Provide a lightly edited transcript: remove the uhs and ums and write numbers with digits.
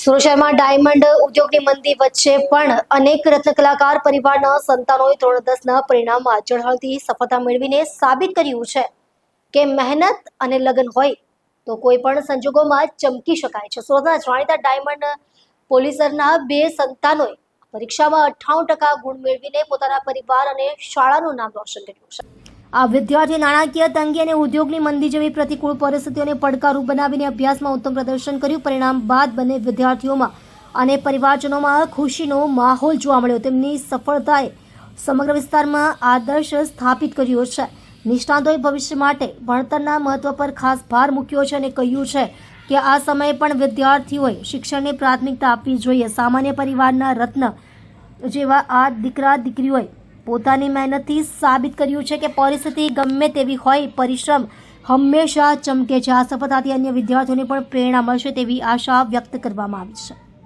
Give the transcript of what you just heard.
સુરત શહેરમાં ડાયમંડ ઉદ્યોગની મંદી વચ્ચે પણ અનેક રત્ન કલાકાર પરિવારના સંતાનોએ ધોરણ 10ના પરિણામમાં ઝળહળતી સફળતા મેળવીને સાબિત કર્યું છે કે મહેનત અને લગન હોય તો કોઈ પણ સંજોગોમાં ચમકી શકાય છે. સુરતના જાણીતા ડાયમંડ પોલીસરના બે સંતાનોએ પરીક્ષામાં 98% ગુણ મેળવીને પોતાના પરિવાર અને શાળાનું નામ રોશન કર્યું છે. આ વિદ્યાર્થીએ નાણાકીય તંગી અને ઉદ્યોગની મંદી જેવી પ્રતિકૂળ પરિસ્થિતિઓને પડકારરૂપ બનાવીને અભ્યાસમાં ઉત્તમ પ્રદર્શન કર્યું. પરિણામ બાદ બંને વિદ્યાર્થીઓમાં અને પરિવારજનોમાં ખુશીનો માહોલ જોવા મળ્યો. તેમની સફળતાએ સમગ્ર વિસ્તારમાં આદર્શ સ્થાપિત કર્યો છે. નિષ્ણાતોએ ભવિષ્ય માટે ભણતરના મહત્વ પર ખાસ ભાર મૂક્યો છે અને કહ્યું છે કે આ સમયે પણ વિદ્યાર્થીઓએ શિક્ષણને પ્રાથમિકતા આપવી જોઈએ. સામાન્ય પરિવારના રત્ન જેવા આ દીકરા દીકરીઓએ પોતાની મહેનતથી સાબિત કર્યું છે કે પરિસ્થિતિ ગમે તેવી હોય, પરિશ્રમ હંમેશા ચમકે છે. આ સફળતાથી અન્ય વિદ્યાર્થીઓને પણ પ્રેરણા મળશે તેવી આશા વ્યક્ત કરવામાં આવી છે.